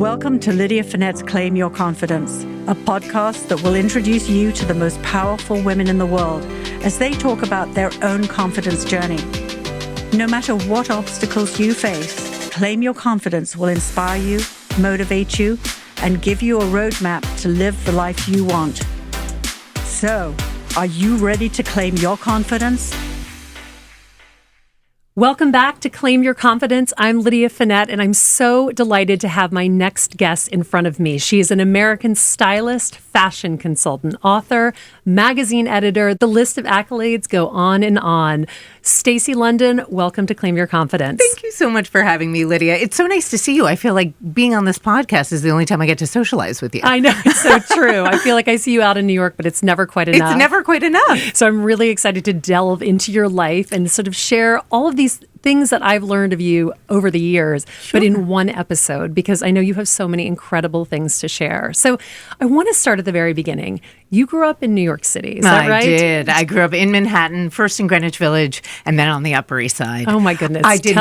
Welcome to Lydia Fenet's Claim Your Confidence, a podcast that will introduce you to the most powerful women in the world as they talk about their own confidence journey. No matter what obstacles you face, Claim Your Confidence will inspire you, motivate you, and give you a roadmap to live the life you want. So, are you ready to claim your confidence? Welcome back to Claim Your Confidence. I'm Lydia Fenet, and I'm so delighted to have my next guest in front of me. She is an American stylist, fashion consultant, author, magazine editor. The list of accolades go on and on. Stacy London, welcome to Claim Your Confidence. Thank you so much for having me, Lydia. It's so nice to see you. I feel like being on this podcast is the only time I get to socialize with you. I know, it's so true. I feel like I see you out in New York, but it's never quite enough. It's never quite enough. So I'm really excited to delve into your life and sort of share all of these things that I've learned of you over the years, but in one episode, because I know you have so many incredible things to share. So I want to start at the very beginning. You grew up in New York City, is that right? I did. I grew up in Manhattan, first in Greenwich Village, and then on the Upper East Side. Oh my goodness. I did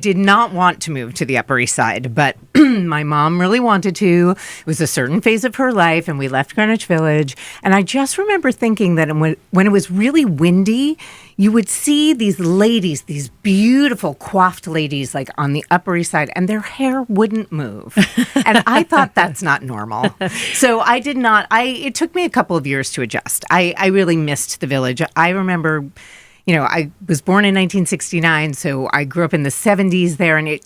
did not want to move to the Upper East Side, but my mom really wanted to. It was a certain phase of her life, and we left Greenwich Village. And I just remember thinking that when it was really windy, you would see these ladies, these beautiful coiffed ladies, like on the Upper East Side, and their hair wouldn't move. And I thought that's not normal. So I did not. It took me a couple of years to adjust. I really missed the village. I remember, I was born in 1969, so I grew up in the 70s there, and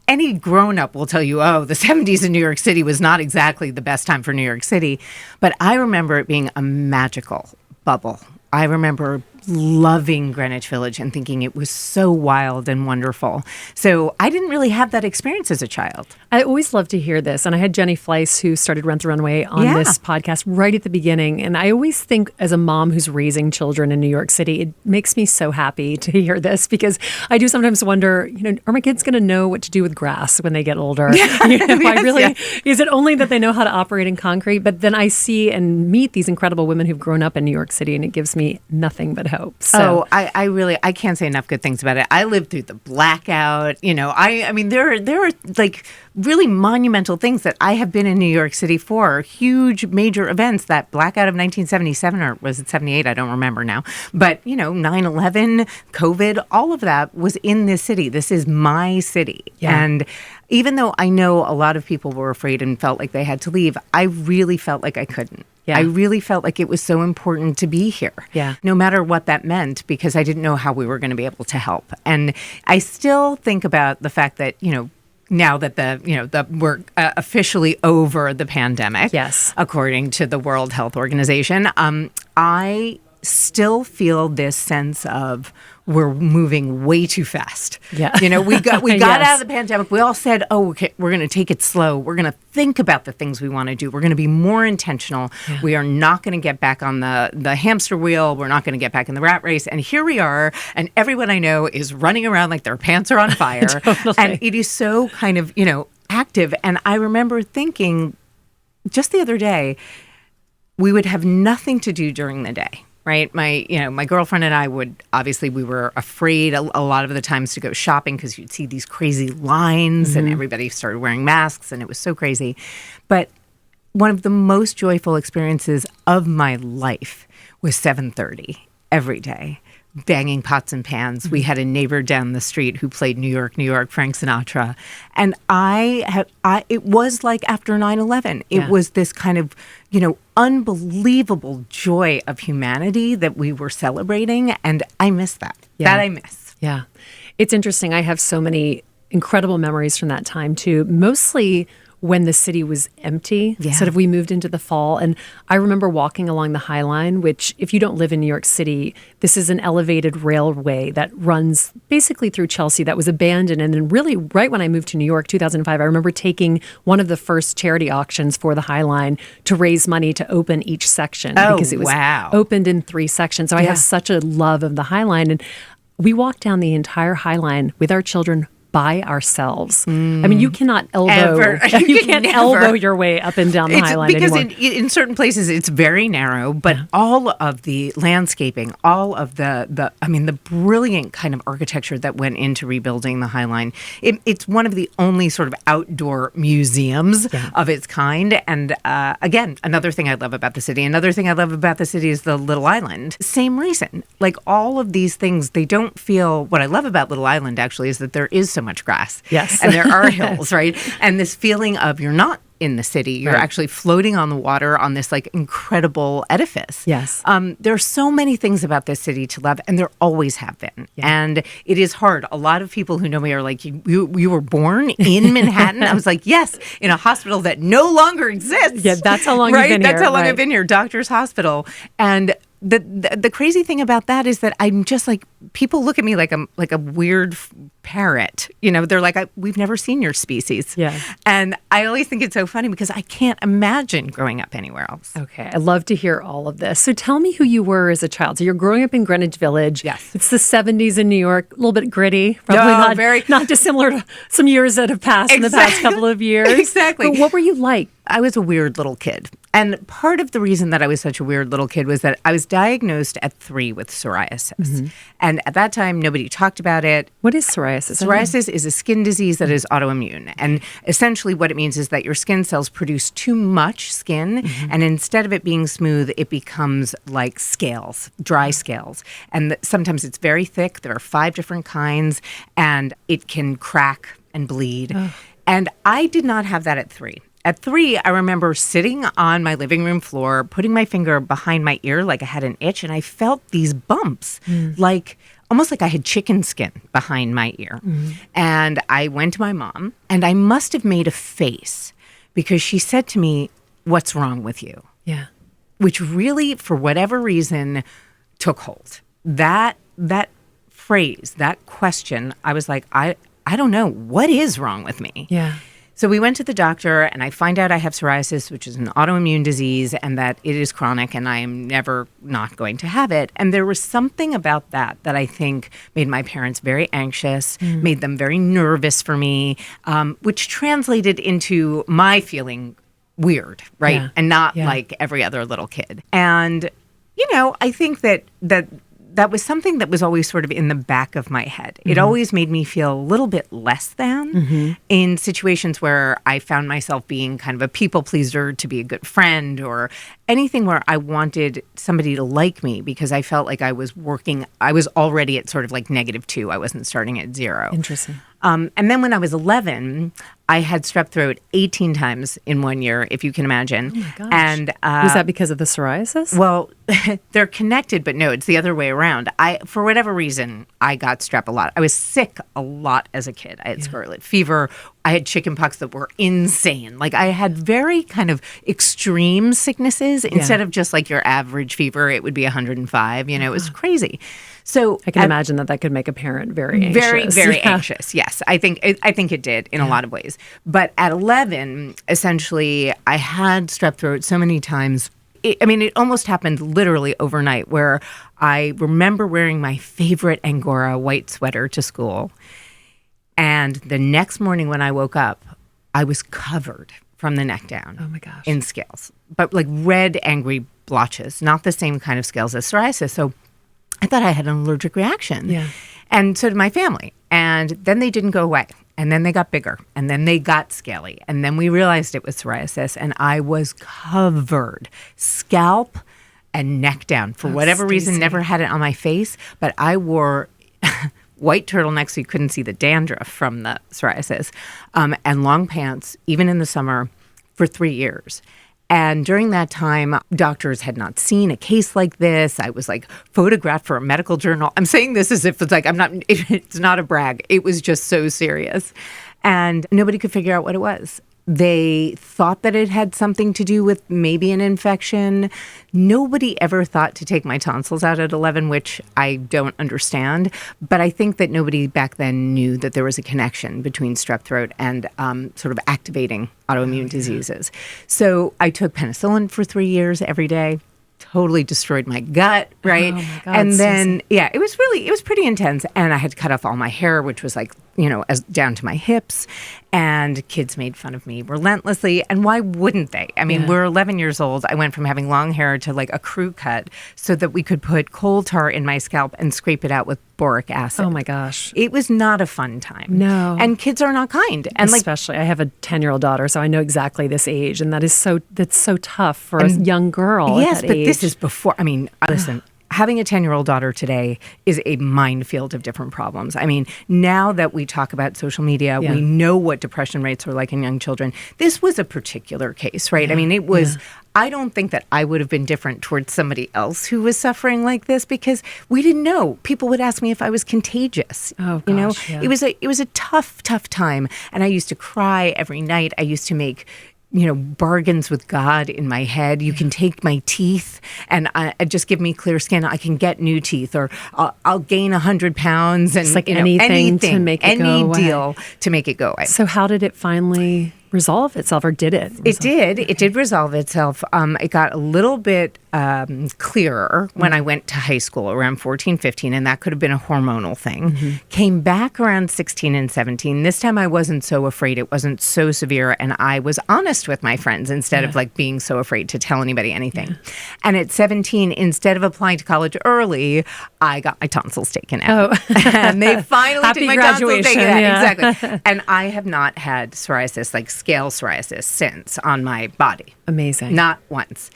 any grown-up will tell you, oh, the 70s in New York City was not exactly the best time for New York City. But I remember it being a magical bubble. I remember loving Greenwich Village and thinking it was so wild and wonderful. So I didn't really have that experience as a child. I always love to hear this. And I had Jenny Fleiss, who started Rent the Runway, on this podcast right at the beginning. And I always think, as a mom who's raising children in New York City, it makes me so happy to hear this, because I do sometimes wonder, are my kids going to know what to do with grass when they get older? Is it only that they know how to operate in concrete? But then I see and meet these incredible women who've grown up in New York City, and it gives me nothing but hope. So. I can't say enough good things about it. I lived through the blackout. I mean, there are like really monumental things that I have been in New York City for, huge major events. That blackout of 1977, or was it 78? I don't remember now. But, 9/11, COVID, all of that was in this city. This is my city. Yeah. And even though I know a lot of people were afraid and felt like they had to leave, I really felt like I couldn't. Yeah. I really felt like it was so important to be here, no matter what that meant, because I didn't know how we were going to be able to help. And I still think about the fact that, now that we're officially over the pandemic, according to the World Health Organization, I still feel this sense of we're moving way too fast. Yeah. We got out of the pandemic. We all said, oh, okay, we're going to take it slow. We're going to think about the things we want to do. We're going to be more intentional. Yeah. We are not going to get back on the hamster wheel. We're not going to get back in the rat race. And here we are. And everyone I know is running around like their pants are on fire. Totally. And it is so kind of, active. And I remember thinking just the other day, we would have nothing to do during the day. Right. My girlfriend and I we were afraid a lot of the times to go shopping because you'd see these crazy lines and everybody started wearing masks and it was so crazy. But one of the most joyful experiences of my life was 7:30 every day, banging pots and pans. We had a neighbor down the street who played New York, Frank Sinatra. And it was like after 9/11. It was this kind of, unbelievable joy of humanity that we were celebrating. And I miss that. That I miss. Yeah. It's interesting. I have so many incredible memories from that time, too. Mostly when the city was empty. Yeah. Sort of we moved into the fall. And I remember walking along the High Line, which if you don't live in New York City, this is an elevated railway that runs basically through Chelsea that was abandoned. And then really right when I moved to New York, 2005, I remember taking one of the first charity auctions for the High Line to raise money to open each section. Because it was opened in 3 sections. So I have such a love of the High Line. And we walked down the entire High Line with our children by ourselves. I mean, you cannot elbow. You can't never. elbow your way up and down the High Line because anymore. in certain places it's very narrow, but all of the landscaping, all of the brilliant kind of architecture that went into rebuilding the High Line, it's one of the only sort of outdoor museums of its kind. And again, another thing I love about the city. Another thing I love about the city is the Little Island. Same reason. Like all of these things, they don't feel. What I love about Little Island actually is that there is so much grass. Yes. And there are hills, right? And this feeling of you're not in the city. You're actually floating on the water on this like incredible edifice. Yes. There are so many things about this city to love, and there always have been. Yeah. And it is hard. A lot of people who know me are like, you were born in Manhattan? I was like, yes, in a hospital that no longer exists. Yeah, that's how long you've been here. That's how long I've been here, Doctor's Hospital. And the crazy thing about that is that I'm just like, people look at me like I'm like a weird parrot. You know, they're like, we've never seen your species. Yeah. And I always think it's so funny because I can't imagine growing up anywhere else. Okay. I love to hear all of this. So tell me who you were as a child. So you're growing up in Greenwich Village. Yes. It's the 70s in New York, a little bit gritty. Probably not dissimilar to some years that have passed in the past couple of years. Exactly. But what were you like? I was a weird little kid. And part of the reason that I was such a weird little kid was that I was diagnosed at 3 with psoriasis. Mm-hmm. And at that time, nobody talked about it. What is psoriasis? Psoriasis is a skin disease that is autoimmune. And essentially what it means is that your skin cells produce too much skin. Mm-hmm. And instead of it being smooth, it becomes like scales, dry scales. And sometimes it's very thick. There are 5 different kinds. And it can crack and bleed. Oh. And I did not have that at 3. At 3, I remember sitting on my living room floor, putting my finger behind my ear like I had an itch, and I felt these bumps, like almost like I had chicken skin behind my ear. And I went to my mom, and I must have made a face because she said to me, "What's wrong with you?" Yeah. Which really, for whatever reason, took hold. That phrase, that question, I was like, I don't know. What is wrong with me? Yeah. So we went to the doctor, and I find out I have psoriasis, which is an autoimmune disease, and that it is chronic, and I am never not going to have it. And there was something about that I think made my parents very anxious, made them very nervous for me, which translated into my feeling weird, right? Yeah. And not like every other little kid. And, you know, I think that was something that was always sort of in the back of my head. It always made me feel a little bit less than in situations where I found myself being kind of a people pleaser to be a good friend or anything where I wanted somebody to like me because I felt like I was already at sort of like -2. I wasn't starting at 0. Interesting. And then when I was 11, I had strep throat 18 times in 1 year, if you can imagine. Oh my gosh. And was that because of the psoriasis? Well, they're connected, but no, it's the other way around. For whatever reason, I got strep a lot. I was sick a lot as a kid. I had scarlet fever. I had chickenpox that were insane. Like I had very kind of extreme sicknesses. Instead of just like your average fever, it would be 105. You know, it was crazy. So I can imagine that could make a parent very anxious. Very, very anxious. Yes, I think it did in a lot of ways. But at 11, essentially, I had strep throat so many times. It almost happened literally overnight where I remember wearing my favorite Angora white sweater to school. And the next morning when I woke up, I was covered from the neck down. Oh my gosh. In scales. But like red, angry blotches, not the same kind of scales as psoriasis. So I thought I had an allergic reaction. Yeah. And so did my family. And then they didn't go away. And then they got bigger. And then they got scaly. And then we realized it was psoriasis. And I was covered, scalp and neck down. For whatever reason, never had it on my face. But I wore white turtlenecks so you couldn't see the dandruff from the psoriasis. And long pants, even in the summer, for 3 years. And during that time, doctors had not seen a case like this. I was like photographed for a medical journal. I'm saying this as if it's like it's not a brag. It was just so serious. And nobody could figure out what it was. They thought that it had something to do with maybe an infection. Nobody ever thought to take my tonsils out at 11, which I don't understand. But I think that nobody back then knew that there was a connection between strep throat and sort of activating autoimmune diseases. So I took penicillin for 3 years every day. Totally destroyed my gut, right? Oh my God, and then, it was pretty intense. And I had to cut off all my hair, which was like as down to my hips, and kids made fun of me relentlessly. And why wouldn't they? I mean, we're 11 years old. I went from having long hair to like a crew cut so that we could put coal tar in my scalp and scrape it out with boric acid. Oh my gosh. It was not a fun time. No. And kids are not kind. And especially, I have a 10-year-old daughter, so I know exactly this age. And that's so tough for a young girl. Yes, at that but age. this is before. I mean, listen. Having a 10-year-old daughter today is a minefield of different problems. I mean, now that we talk about social media, we know what depression rates are like in young children. This was a particular case, right? I mean, it was, I don't think that I would have been different towards somebody else who was suffering like this because we didn't know. People would ask me if I was contagious. Oh, gosh, It was a tough time. And I used to cry every night. I used to make bargains with God in my head. You can take my teeth and just give me clear skin. I can get new teeth, or I'll gain 100 pounds. And it's like anything to make it go away. Any deal to make it go away. So how did it finally resolve itself, or did it? It did resolve itself. It got a little bit clearer when I went to high school around 14, 15, and that could have been a hormonal thing. Came back around 16 and 17. This time I wasn't so afraid. It wasn't so severe, and I was honest with my friends instead of like being so afraid to tell anybody anything. And at 17, instead of applying to college early, I got my tonsils taken out. And they finally Happy took my graduation, tonsils taken out. yeah. Exactly. And I have not had psoriasis, like scale psoriasis, since on my body. Amazing. Not once.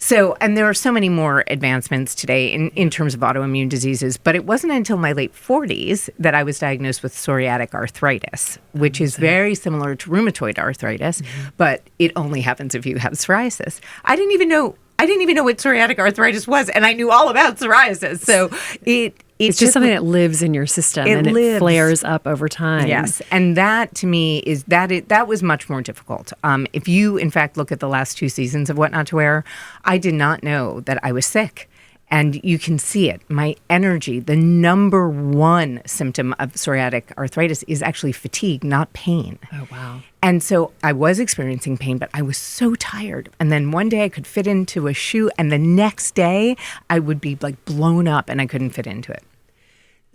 So, and there are so many more advancements today in terms of autoimmune diseases, but it wasn't until my late 40s that I was diagnosed with psoriatic arthritis, which is very similar to rheumatoid arthritis, but it only happens if you have psoriasis. I didn't even know what psoriatic arthritis was, and I knew all about psoriasis. So it's just something that lives in your system it flares up over time. Yes. And that to me is that was much more difficult. If you, in fact, look at the last 2 seasons of What Not to Wear, I did not know that I was sick. And you can see it. My energy, the number one symptom of psoriatic arthritis is actually fatigue, not pain. Oh, wow. And so I was experiencing pain, but I was so tired. And then one day I could fit into a shoe, and the next day I would be like blown up and I couldn't fit into it.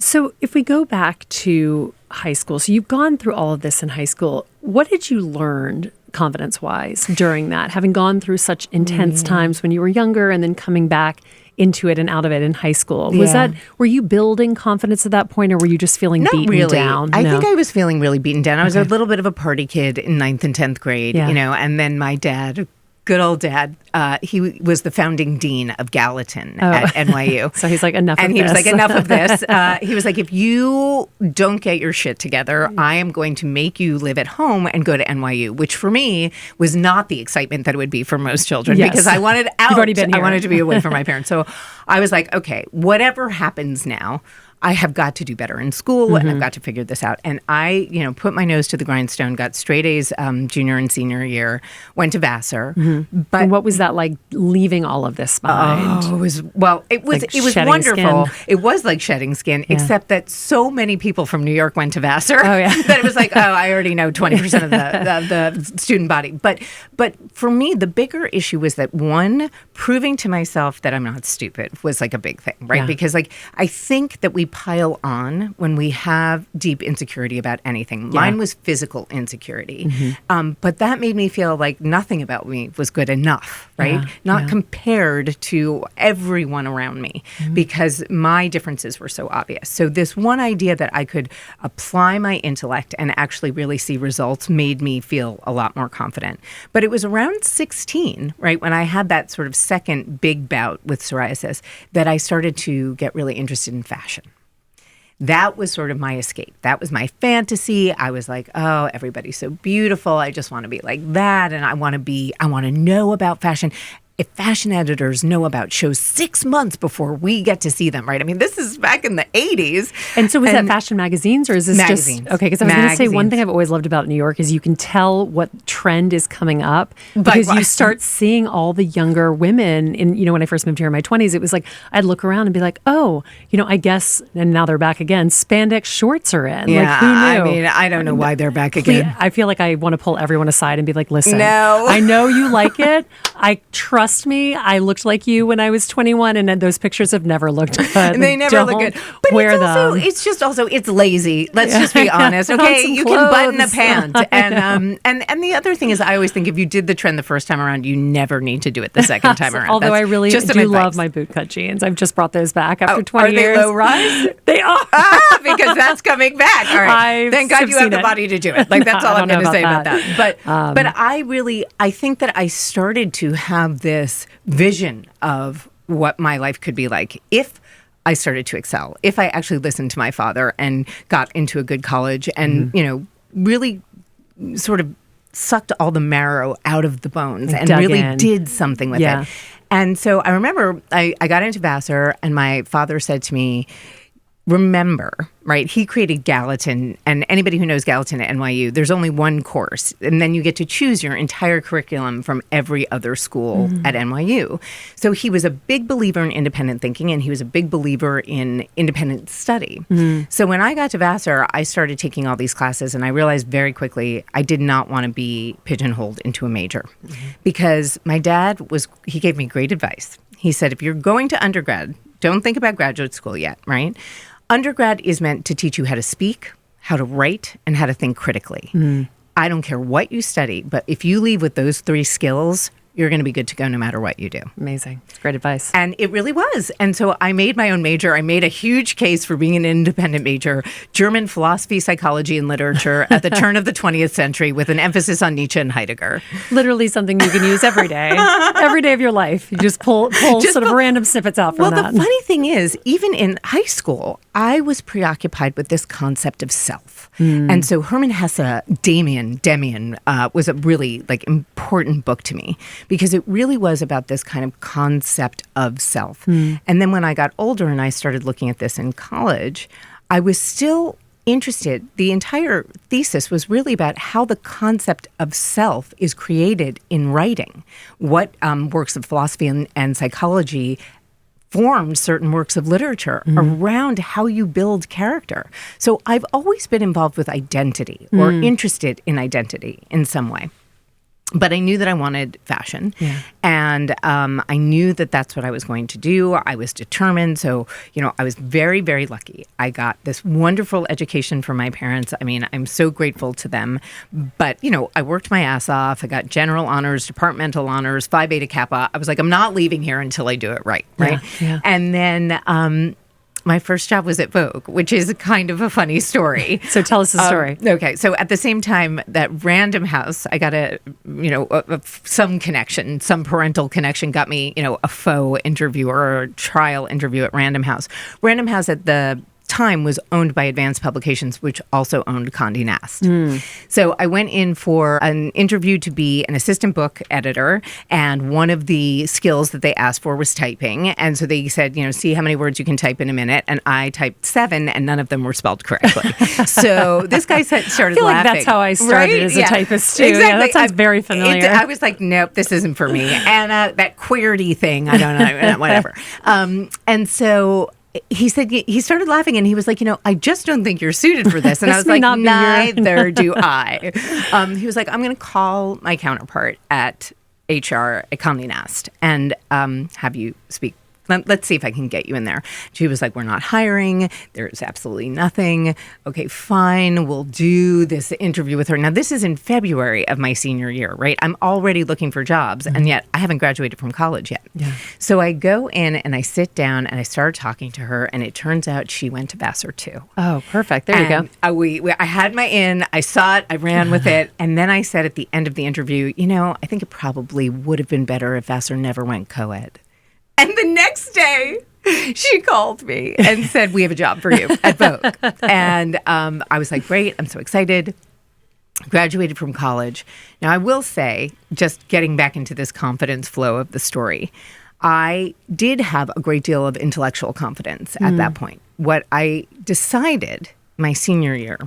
So if we go back to high school, so you've gone through all of this in high school. What did you learn confidence-wise during that, having gone through such intense times when you were younger and then coming back into it and out of it in high school? Were you building confidence at that point, or were you just feeling beaten down? I think I was feeling really beaten down. I was a little bit of a party kid in 9th and 10th grade, and then my dad, good old dad, he was the founding dean of Gallatin at NYU. So he's like, enough of this. And he was like, enough of this. He was like, if you don't get your shit together, I am going to make you live at home and go to NYU, which for me was not the excitement that it would be for most children because I wanted out. You've already been here. I wanted to be away from my parents. So I was like, okay, whatever happens now, I have got to do better in school and I've got to figure this out. And I, put my nose to the grindstone, got straight A's junior and senior year, went to Vassar. But and what was that like leaving all of this behind? Oh, it was wonderful. Skin. It was like shedding skin, except that so many people from New York went to Vassar that it was like, I already know 20% of the student body. But for me, the bigger issue was that one, proving to myself that I'm not stupid was like a big thing, right? Yeah. Because like I think that we pile on when we have deep insecurity about anything. Mine was physical insecurity. But that made me feel like nothing about me was good enough, right? Not compared to everyone around me because my differences were so obvious. So this one idea that I could apply my intellect and actually really see results made me feel a lot more confident. But it was around 16, right, when I had that sort of second big bout with psoriasis that I started to get really interested in fashion. That was sort of my escape. That was my fantasy. I was like, oh, everybody's so beautiful. I just want to be like that. And I want to know about fashion. If fashion editors know about shows 6 months before we get to see them, right? I mean, this is back in the 80s. And so was that fashion magazines or is this magazines. Just... Okay, because I was going to say one thing I've always loved about New York is you can tell what trend is coming up because you start seeing all the younger women. And, when I first moved here in my 20s, it was like I'd look around and be like, oh, I guess, and now they're back again, spandex shorts are in. Yeah, like, who knew? I mean, I don't know why they're back again. I feel like I want to pull everyone aside and be like, listen, no. I know you like it. trust me, I looked like you when I was 21, and those pictures have never looked good. They never look good. But it's lazy. Let's just be honest. Okay, you can button a pant. And the other thing is, I always think if you did the trend the first time around, you never need to do it the second time around. Although I really do love my bootcut jeans. I've just brought those back after 20 years. Are they low rise? They are. Because that's coming back. All right. Thank God you have the body to do it. Like, that's all I'm going to say about that. But I think that I started to have this vision of what my life could be like if I started to excel, if I actually listened to my father and got into a good college and, really sort of sucked all the marrow out of the bones and really did something with it. And so I remember I got into Vassar, and my father said to me, remember, right? He created Gallatin, and anybody who knows Gallatin at NYU, there's only one course, and then you get to choose your entire curriculum from every other school at NYU. So he was a big believer in independent thinking, and he was a big believer in independent study. So when I got to Vassar, I started taking all these classes, and I realized very quickly I did not want to be pigeonholed into a major, because my dad he gave me great advice. He said, if you're going to undergrad, don't think about graduate school yet, right? Undergrad is meant to teach you how to speak, how to write, and how to think critically. I don't care what you study, but if you leave with those 3 skills, you're going to be good to go no matter what you do. Amazing. It's great advice. And it really was. And so I made my own major. I made a huge case for being an independent major, German philosophy, psychology, and literature at the turn of the 20th century with an emphasis on Nietzsche and Heidegger. Literally something you can use every day. Every day of your life. You just pull random snippets out from that. Well, the funny thing is, even in high school, I was preoccupied with this concept of self. And so Hermann Hesse, Demian, was a really important book to me, because it really was about this kind of concept of self. And then when I got older and I started looking at this in college, I was still interested. The entire thesis was really about how the concept of self is created in writing, what works of philosophy and psychology formed certain works of literature around how you build character. So I've always been involved with identity or interested in identity in some way. But I knew that I wanted fashion, and I knew that that's what I was going to do. I was determined. So, I was very, very lucky. I got this wonderful education from my parents. I mean, I'm so grateful to them. But, I worked my ass off. I got general honors, departmental honors, Phi Beta Kappa. I was like, I'm not leaving here until I do it right. Yeah. And then my first job was at Vogue, which is kind of a funny story. So tell us the story. Okay. So at the same time, that Random House, I got some connection, some parental connection got me, a faux interview or a trial interview at Random House. Random House at the time was owned by Advanced Publications, which also owned Condé Nast. So I went in for an interview to be an assistant book editor, and one of the skills that they asked for was typing. And so they said, see how many words you can type in a minute. And I typed 7, and none of them were spelled correctly. So this guy started laughing. I feel like that's how I started as a typist too. Exactly. Yeah, that sounds very familiar. I was like, nope, this isn't for me. And that queerty thing, I don't know, whatever. And so he said, he started laughing, and he was like, I just don't think you're suited for this. And I was like, neither do I. He was like, I'm going to call my counterpart at HR at Condé Nast and have you speak. Let's see if I can get you in there. She was like, we're not hiring. There's absolutely nothing. Okay, fine. We'll do this interview with her. Now, this is in February of my senior year, right? I'm already looking for jobs, and yet I haven't graduated from college yet. So I go in and I sit down and I start talking to her, and it turns out she went to Vassar too. Oh, perfect. There you go. I had my in. I saw it. I ran with it. And then I said at the end of the interview, I think it probably would have been better if Vassar never went co-ed. And the next day, she called me and said, we have a job for you at Vogue. And I was like, great. I'm so excited. Graduated from college. Now, I will say, just getting back into this confidence flow of the story, I did have a great deal of intellectual confidence at that point. What I decided my senior year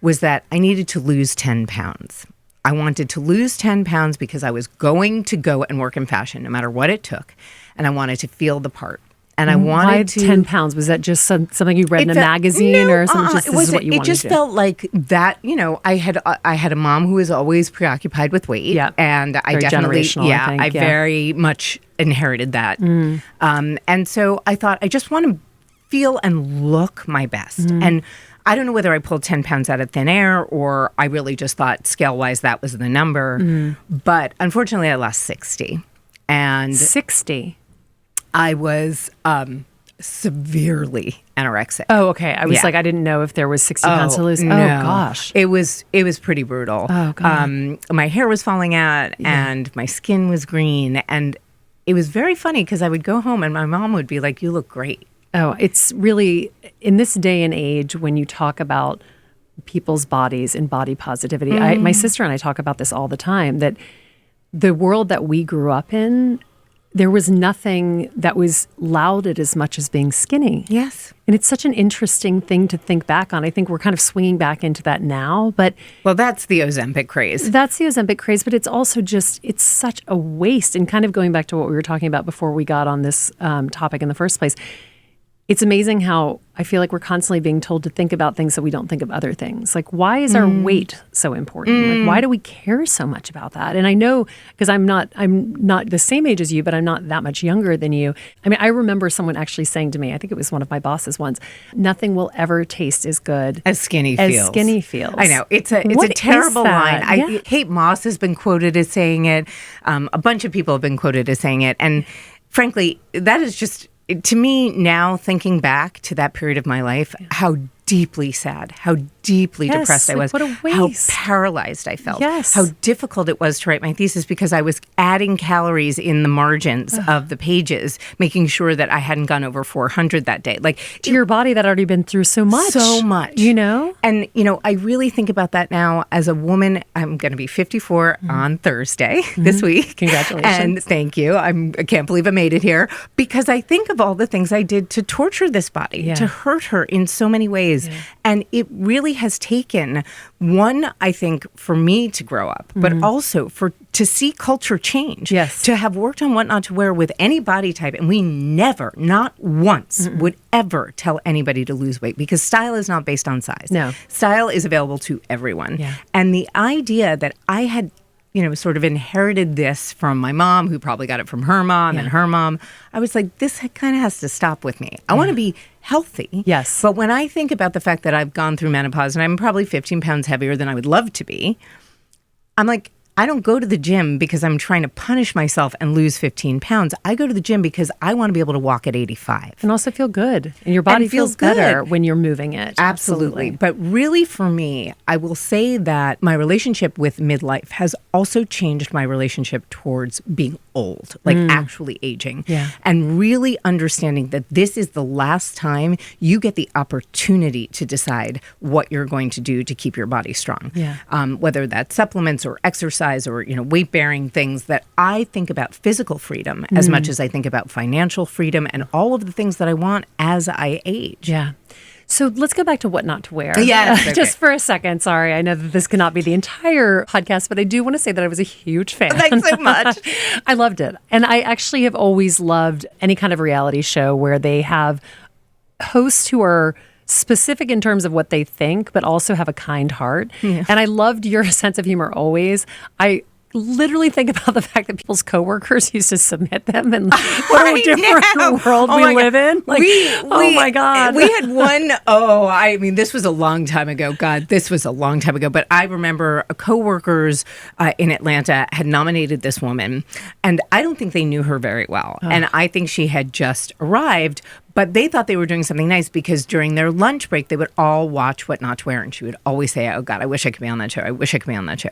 was that I needed to lose 10 pounds. I wanted to lose 10 pounds because I was going to go and work in fashion, no matter what it took. And I wanted to feel the part. And I wanted Why to 10 pounds? Was that just something you read in a magazine or something? Just this is what you wanted It just to do? felt like that. I had a mom who was always preoccupied with weight. Yeah. And I Very definitely, generational, I think. I very much inherited that. And so I thought I just want to feel and look my best. And I don't know whether I pulled 10 pounds out of thin air or I really just thought scale-wise that was the number. But unfortunately, I lost 60. And 60. I was severely anorexic. Oh, okay. I was Yeah. like, I didn't know if there was 60 pounds to lose. No. Oh, gosh. It was pretty brutal. Oh, God. My hair was falling out and my skin was green. And it was very funny because I would go home and my mom would be like, you look great. Oh, it's really, in this day and age, when you talk about people's bodies and body positivity, my sister and I talk about this all the time, that the world that we grew up in, there was nothing that was lauded as much as being skinny. Yes. And it's such an interesting thing to think back on. I think we're kind of swinging back into that now, but Well, that's the Ozempic craze. that's the Ozempic craze, but it's also just, it's such a waste. And kind of going back to what we were talking about before we got on this topic in the first place, it's amazing how I feel like we're constantly being told to think about things that we don't think of other things. Like, why is our weight so important? Like, why do we care so much about that? And I know, because I'm not the same age as you, but I'm not that much younger than you. I mean, I remember someone actually saying to me, I think it was one of my bosses once, nothing will ever taste as good As skinny feels. I know. It's a What terrible is that? line. Yeah. Kate Moss has been quoted as saying it. A bunch of people have been quoted as saying it. And frankly, that is just, to me now, thinking back to that period of my life, how deeply sad, how deeply Yes, depressed I like, was, what a how waste. paralyzed I felt, Yes. how difficult it was to write my thesis because I was adding calories in the margins of the pages, making sure that I hadn't gone over 400 that day. Like, to your body that already been through so much. so much. You know? And, I really think about that now as a woman. I'm going to be 54 on Thursday this week. Congratulations. And thank you. I can't believe I made it here because I think of all the things I did to torture this body, Yeah. to hurt her in so many ways. And it really has taken one, I think, for me to grow up, but also to see culture change. Yes. To have worked on What Not to Wear with any body type. And we never, not once, would ever tell anybody to lose weight because style is not based on size. No. Style is available to everyone. Yeah. And the idea that I had, sort of inherited this from my mom, who probably got it from her mom and her mom, I was like, this kind of has to stop with me. I want to be healthy. Yes. But when I think about the fact that I've gone through menopause and I'm probably 15 pounds heavier than I would love to be, I'm like, I don't go to the gym because I'm trying to punish myself and lose 15 pounds. I go to the gym because I want to be able to walk at 85. And also feel good. And your body feels feel better good. when you're moving it. Absolutely. But really, for me, I will say that my relationship with midlife has also changed my relationship towards being old, like actually aging. Yeah. And really understanding that this is the last time you get the opportunity to decide what you're going to do to keep your body strong. Yeah. Whether that's supplements or exercise or, weight-bearing things, that I think about physical freedom as much as I think about financial freedom and all of the things that I want as I age. Yeah. So let's go back to What Not to Wear. Yes, okay. Just for a second. Sorry, I know that this cannot be the entire podcast, but I do want to say that I was a huge fan. Thanks so much. I loved it. And I actually have always loved any kind of reality show where they have hosts who are specific in terms of what they think, but also have a kind heart. Yeah. And I loved your sense of humor always. I literally think about the fact that people's coworkers used to submit them, and what a different world we live in. Like, oh my God. We had one, this was a long time ago. God, this was a long time ago. But I remember coworkers in Atlanta had nominated this woman, and I don't think they knew her very well. And I think she had just arrived. But they thought they were doing something nice because during their lunch break, they would all watch What Not to Wear. And she would always say, oh, God, I wish I could be on that show. I wish I could be on that show.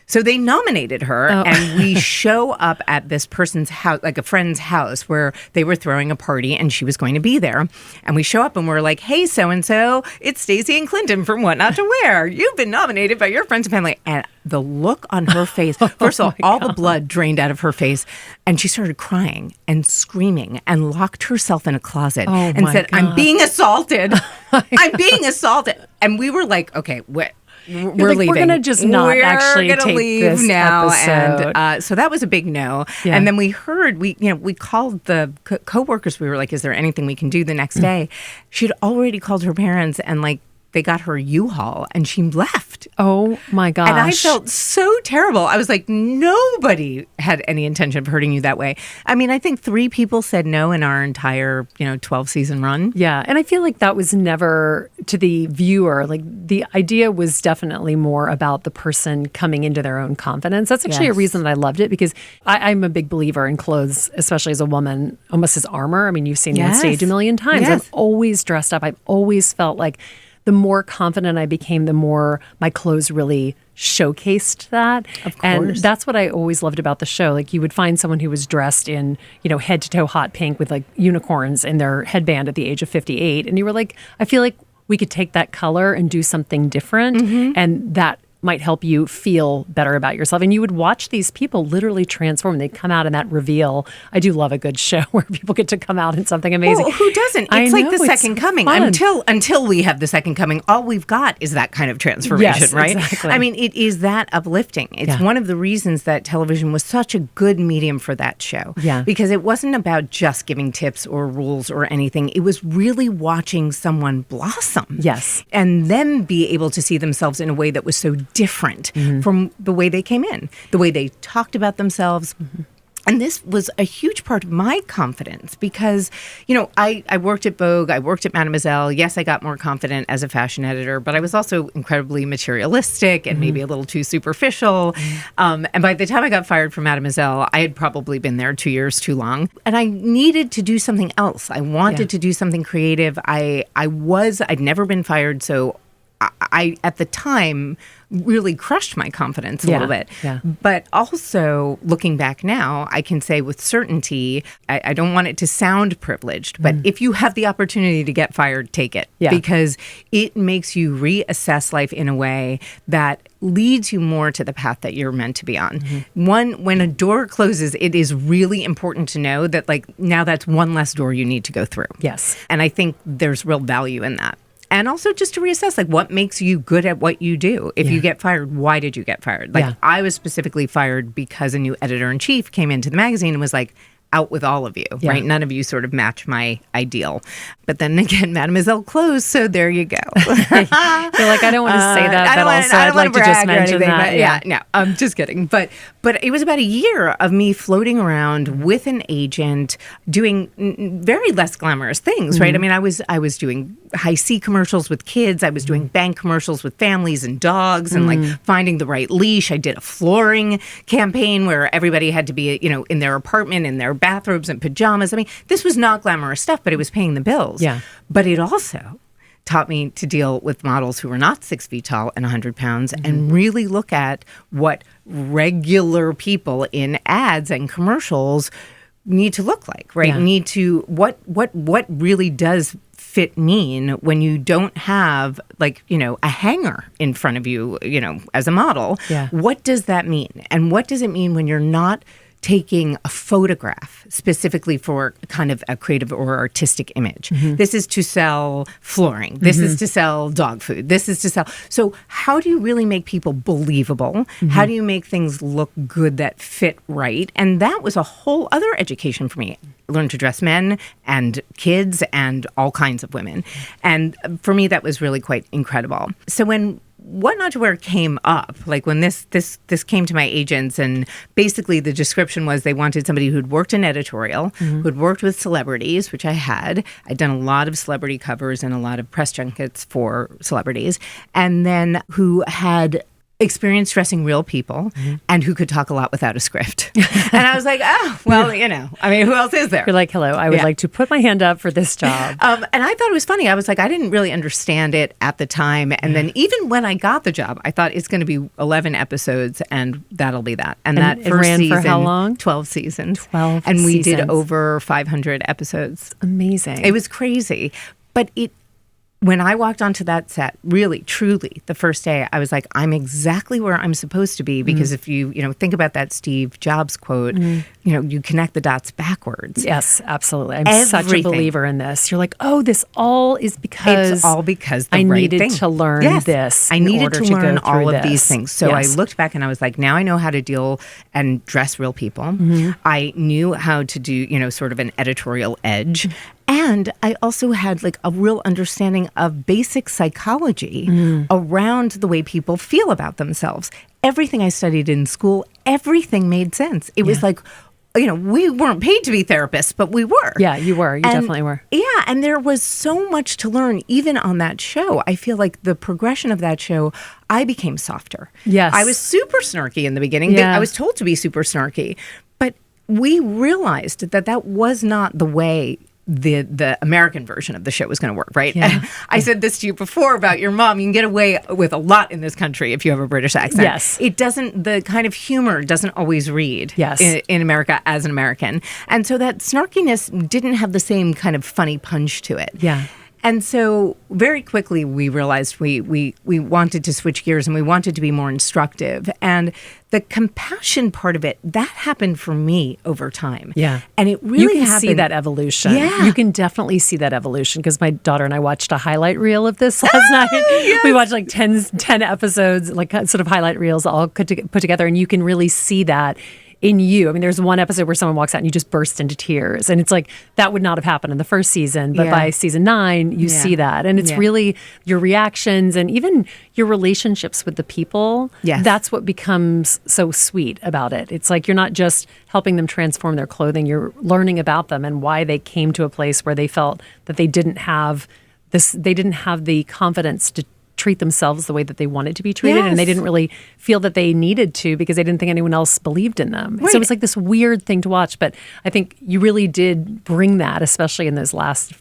So they nominated her, and we show up at this person's house, like a friend's house, where they were throwing a party, and she was going to be there. And we show up, and we're like, hey, so-and-so, it's Stacy and Clinton from What Not to Wear. You've been nominated by your friends and family. And the look on her face, first of all the blood drained out of her face, and she started crying and screaming and locked herself in a closet and said, I'm being assaulted. I'm being assaulted. And we were like, okay, what? we're like, leaving. We're going to just not we're actually gonna take leave this now. episode. And so that was a big no. Yeah. And then we heard, we called the co-workers. We were like, is there anything we can do the next day? She'd already called her parents and like, they got her U-Haul and she left. Oh my gosh. And I felt so terrible. I was like, nobody had any intention of hurting you that way. I mean, I think 3 people said no in our entire, 12-season run. Yeah. And I feel like that was never to the viewer. Like the idea was definitely more about the person coming into their own confidence. That's actually a reason that I loved it, because I'm a big believer in clothes, especially as a woman, almost as armor. I mean, you've seen me on stage a million times. Yes. I'm always dressed up. I've always felt like the more confident I became, the more my clothes really showcased that. Of course. And that's what I always loved about the show. Like you would find someone who was dressed in, head to toe hot pink with like unicorns in their headband at the age of 58. And you were like, I feel like we could take that color and do something different. And that might help you feel better about yourself. And you would watch these people literally transform. They'd come out in that reveal. I do love a good show where people get to come out in something amazing. Well, who doesn't? It's like the second coming. Fun. Until we have the second coming, all we've got is that kind of transformation, Yes, right? exactly. I mean, it is that uplifting. It's one of the reasons that television was such a good medium for that show. Yeah. Because it wasn't about just giving tips or rules or anything. It was really watching someone blossom. Yes. And then be able to see themselves in a way that was so different from the way they came in, the way they talked about themselves. And this was a huge part of my confidence because, I worked at Vogue, I worked at Mademoiselle. Yes, I got more confident as a fashion editor, but I was also incredibly materialistic and maybe a little too superficial. And by the time I got fired from Mademoiselle, I had probably been there 2 years too long. And I needed to do something else. I wanted to do something creative. I'd never been fired, so I at the time really crushed my confidence a little bit. Yeah. But also looking back now, I can say with certainty, I don't want it to sound privileged, but if you have the opportunity to get fired, take it. Yeah. Because it makes you reassess life in a way that leads you more to the path that you're meant to be on. When a door closes, it is really important to know that now that's one less door you need to go through. Yes. And I think there's real value in that. And also just to reassess, what makes you good at what you do? If you get fired, why did you get fired? I was specifically fired because a new editor-in-chief came into the magazine and was like, out with all of you, right? None of you sort of match my ideal. But then again, Mademoiselle closed, so there you go. You're like, I don't want to say that, but also I'd like to just mention that. No, I'm just kidding. But it was about a year of me floating around with an agent doing very less glamorous things, right? I mean, I was doing high C commercials with kids. I was doing bank commercials with families and dogs and finding the right leash. I did a flooring campaign where everybody had to be, in their apartment, in their bathrobes and pajamas. I mean, this was not glamorous stuff, but it was paying the bills. Yeah. But it also taught me to deal with models who were not 6 feet tall and 100 pounds and really look at what regular people in ads and commercials need to look like, right? Yeah. Need to, what really does fit mean when you don't have a hanger in front of you, as a model? Yeah. What does that mean? And what does it mean when you're not taking a photograph specifically for kind of a creative or artistic image? This is to sell flooring. This is to sell dog food. This is to sell. So how do you really make people believable? How do you make things look good that fit right? And that was a whole other education for me. I learned to dress men and kids and all kinds of women. And for me, that was really quite incredible. So when What Not to Wear came up, when this came to my agents, and basically the description was they wanted somebody who'd worked in editorial, who'd worked with celebrities, which I had. I'd done a lot of celebrity covers and a lot of press junkets for celebrities, and then who had experience dressing real people and who could talk a lot without a script. And I was like, oh, well, who else is there? You're like, hello, I would like to put my hand up for this job. And I thought it was funny. I was like, I didn't really understand it at the time. And then even when I got the job, I thought it's going to be 11 episodes and that'll be that. And that it first ran season, for how long? 12 seasons. 12 And we seasons. did over 500 episodes. Amazing. It was crazy. But when I walked onto that set, really, truly, the first day, I was like, I'm exactly where I'm supposed to be. Because if you think about that Steve Jobs quote, you connect the dots backwards. Yes, absolutely. I'm such a believer in this. You're like, oh, this all is because it's all because the I right needed thing. to learn this. I needed to learn all of this. these things. So I looked back and I was like, now I know how to deal and dress real people. I knew how to do, sort of an editorial edge. And I also had like a real understanding of basic psychology around the way people feel about themselves. Everything I studied in school, everything made sense. It was like, we weren't paid to be therapists, but we were. Yeah, you were. You definitely were. Yeah, and there was so much to learn even on that show. I feel like the progression of that show, I became softer. Yes. I was super snarky in the beginning. Yeah. I was told to be super snarky. But we realized that was not the way the American version of the show was going to work, right? Yeah. I said this to you before about your mom. You can get away with a lot in this country if you have a British accent. Yes. The kind of humor doesn't always read Yes. in America as an American. And so that snarkiness didn't have the same kind of funny punch to it. Yeah. And so very quickly we realized we wanted to switch gears and we wanted to be more instructive. And the compassion part of it, that happened for me over time. Yeah. And it really You can happened. see that evolution. Yeah. You can definitely see that evolution because my daughter and I watched a highlight reel of this last night. Yes. We watched like 10 episodes, like sort of highlight reels all put together. And you can really see that in you. I mean, there's one episode where someone walks out and you just burst into tears. And it's like, that would not have happened in the first season. But by season 9, you see that. And it's really your reactions and even your relationships with the people. Yes. That's what becomes so sweet about it. It's like you're not just helping them transform their clothing. You're learning about them and why they came to a place where they felt that they didn't have the confidence to treat themselves the way that they wanted to be treated. And they didn't really feel that they needed to because they didn't think anyone else believed in them. Right. So it was like this weird thing to watch. But I think you really did bring that, especially in those last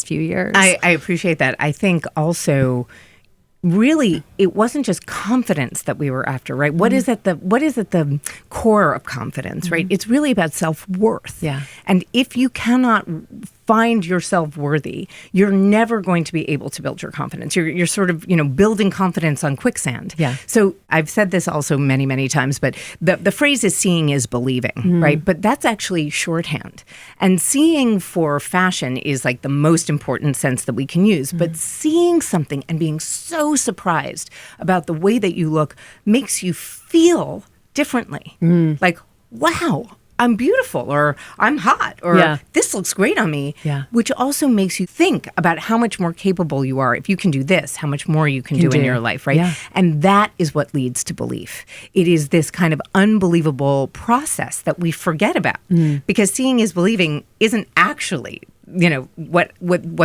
few years. I appreciate that. I think also really it wasn't just confidence that we were after, right? What is at the core of confidence, right? It's really about self-worth. Yeah. And if you cannot find yourself worthy, you're never going to be able to build your confidence. You're sort of, building confidence on quicksand. Yeah. So I've said this also many, many times, but the phrase is seeing is believing, right? But that's actually shorthand. And seeing for fashion is like the most important sense that we can use. But seeing something and being so surprised about the way that you look makes you feel differently. Like, wow, I'm beautiful, or I'm hot, or this looks great on me, which also makes you think about how much more capable you are. If you can do this, how much more you can do in your life, right? Yeah. And that is what leads to belief. It is this kind of unbelievable process that we forget about because seeing is believing isn't actually what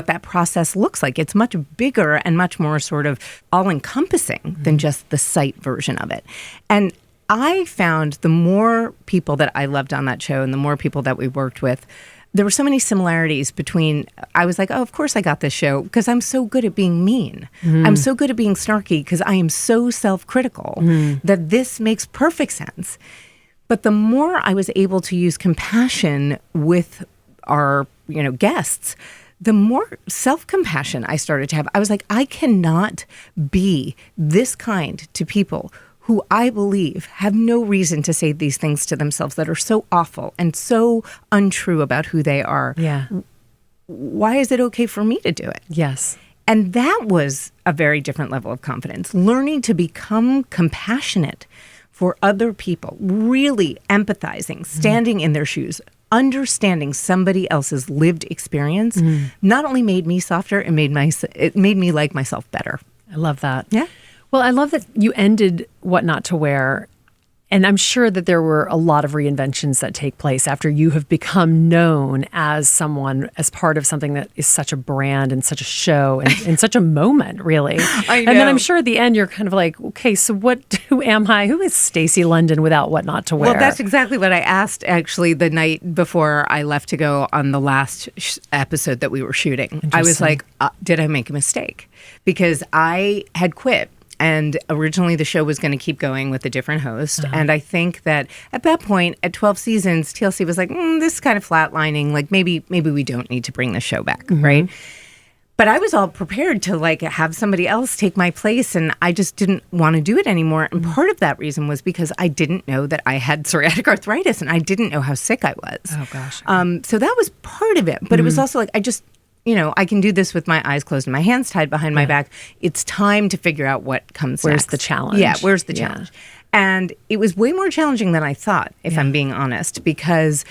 that process looks like. It's much bigger and much more sort of all-encompassing than just the sight version of it. And I found the more people that I loved on that show and the more people that we worked with, there were so many similarities between, I was like, oh, of course I got this show because I'm so good at being mean. I'm so good at being snarky because I am so self-critical that this makes perfect sense. But the more I was able to use compassion with our, guests, the more self-compassion I started to have. I was like, I cannot be this kind to people who I believe have no reason to say these things to themselves that are so awful and so untrue about who they are. Yeah. Why is it okay for me to do it? Yes. And that was a very different level of confidence. Learning to become compassionate for other people, really empathizing, standing in their shoes, understanding somebody else's lived experience, not only made me softer, it made me like myself better. I love that. Yeah. Well, I love that you ended What Not to Wear. And I'm sure that there were a lot of reinventions that take place after you have become known as someone, as part of something that is such a brand and such a show and such a moment, really. I know. And then I'm sure at the end you're kind of like, okay, so who am I? Who is Stacy London without What Not to Wear? Well, that's exactly what I asked actually the night before I left to go on the last episode that we were shooting. I was like, did I make a mistake? Because I had quit. And originally the show was going to keep going with a different host. And I think that at that point, at 12 seasons, TLC was like, this is kind of flatlining. Like maybe we don't need to bring the show back, right? But I was all prepared to like have somebody else take my place, and I just didn't want to do it anymore. And part of that reason was because I didn't know that I had psoriatic arthritis, and I didn't know how sick I was. Oh, gosh. So that was part of it. But it was also like, I just, I can do this with my eyes closed and my hands tied behind my back. It's time to figure out what comes Where's next. the challenge? Yeah, where's the challenge? And it was way more challenging than I thought, if I'm being honest, because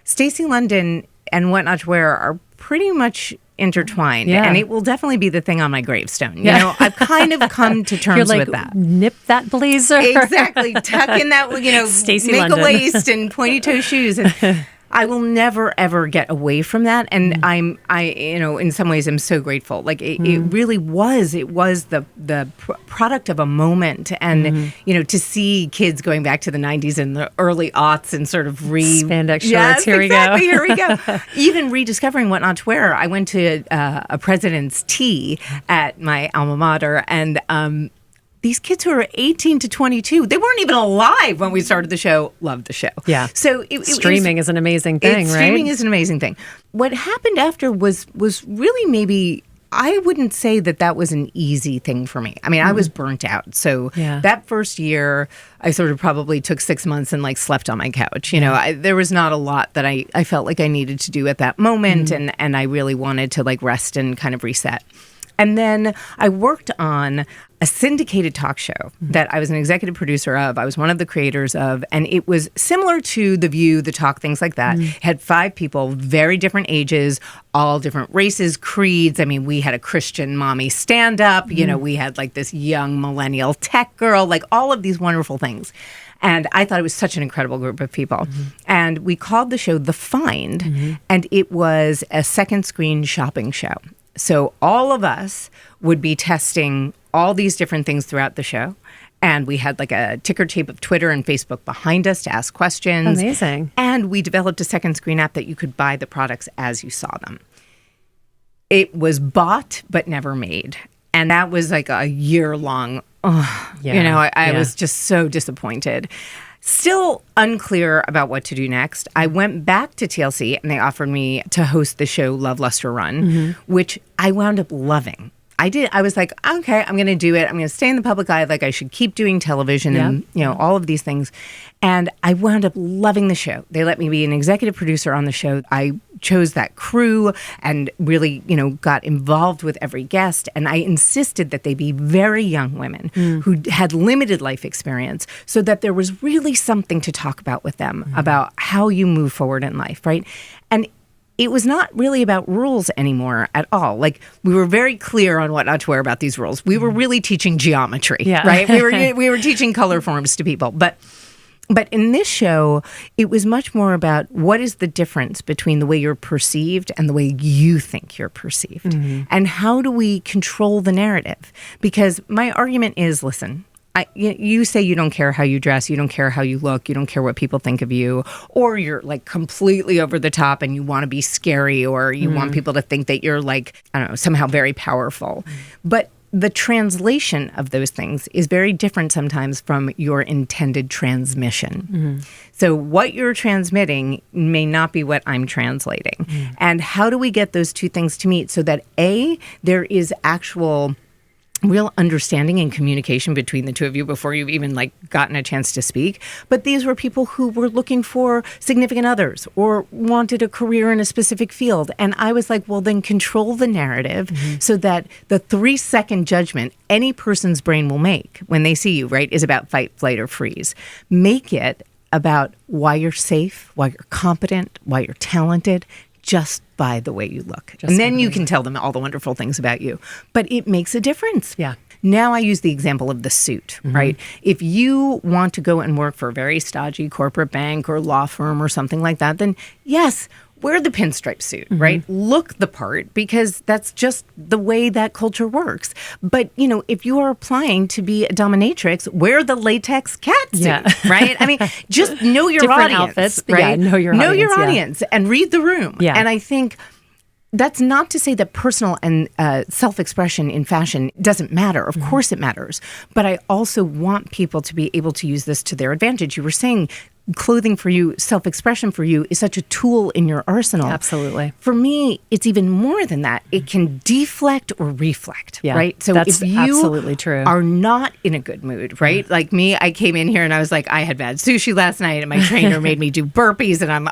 Stacy London and What Not to Wear are pretty much intertwined, and it will definitely be the thing on my gravestone. You know, I've kind of come to terms You're like, with that. Nip that blazer. Exactly. Tuck in that, Stacy make London. a waist and pointy toe shoes. And I will never, ever get away from that. And I, in some ways, I'm so grateful. Like it really was. It was the product of a moment, and to see kids going back to the '90s and the early aughts and sort of spandex shorts. Yes, Here exactly, we go. Here we go. Even rediscovering What Not to Wear. I went to a president's tea at my alma mater, and these kids who are 18 to 22, they weren't even alive when we started the show, loved the show. Yeah. So streaming is an amazing thing, right? Streaming is an amazing thing. What happened after was really maybe, I wouldn't say that was an easy thing for me. I mean, I was burnt out. So that first year, I sort of probably took 6 months and like slept on my couch. There was not a lot that I felt like I needed to do at that moment. And I really wanted to like rest and kind of reset. And then I worked on a syndicated talk show that I was an executive producer of. I was one of the creators of, and it was similar to The View, The Talk, things like that. It had 5 people, very different ages, all different races, creeds. I mean, we had a Christian mommy stand-up. We had like this young millennial tech girl, like all of these wonderful things. And I thought it was such an incredible group of people. And we called the show The Find, and it was a second screen shopping show. So all of us would be testing all these different things throughout the show. And we had like a ticker tape of Twitter and Facebook behind us to ask questions. Amazing. And we developed a second screen app that you could buy the products as you saw them. It was bought, but never made. And that was like a year-long, I was just so disappointed. Still unclear about what to do next. I went back to TLC and they offered me to host the show Love, Luster, Run, which I wound up loving. I was like, okay, I'm going to do it. I'm going to stay in the public eye. Like I should keep doing television and, all of these things. And I wound up loving the show. They let me be an executive producer on the show. I chose that crew and really, got involved with every guest. And I insisted that they be very young women who had limited life experience so that there was really something to talk about with them about how you move forward in life, right? And it was not really about rules anymore at all. Like we were very clear on what not to wear about these rules. We were really teaching geometry, right? We were teaching color forms to people. But in this show, it was much more about what is the difference between the way you're perceived and the way you think you're perceived. And how do we control the narrative? Because my argument is, listen, you say you don't care how you dress, you don't care how you look, you don't care what people think of you, or you're like completely over the top and you want to be scary, or you want people to think that you're like, I don't know, somehow very powerful. But the translation of those things is very different sometimes from your intended transmission. So what you're transmitting may not be what I'm translating. And how do we get those two things to meet so that A, there is actual real understanding and communication between the two of you before you've even like gotten a chance to speak. But these were people who were looking for significant others or wanted a career in a specific field. And I was like, well, then control the narrative so that the 3-second judgment any person's brain will make when they see you, right, is about fight, flight, or freeze. Make it about why you're safe, why you're competent, why you're talented, just by the way you look. And then you can tell them all the wonderful things about you. But it makes a difference. Yeah. Now I use the example of the suit, right? If you want to go and work for a very stodgy corporate bank or law firm or something like that, then yes, wear the pinstripe suit, right? Look the part, because that's just the way that culture works. But, if you are applying to be a dominatrix, wear the latex cat suit, right? I mean, just know your different audience, outfits, right? Know your audience and read the room. Yeah. And I think that's not to say that personal and self-expression in fashion doesn't matter. Of course it matters. But I also want people to be able to use this to their advantage. You were saying clothing for you, self-expression for you is such a tool in your arsenal. Absolutely. For me, it's even more than that. It can deflect or reflect, right? So that's if you absolutely true. are not in a good mood, right? Like me, I came in here and I was like, I had bad sushi last night and my trainer made me do burpees and I'm,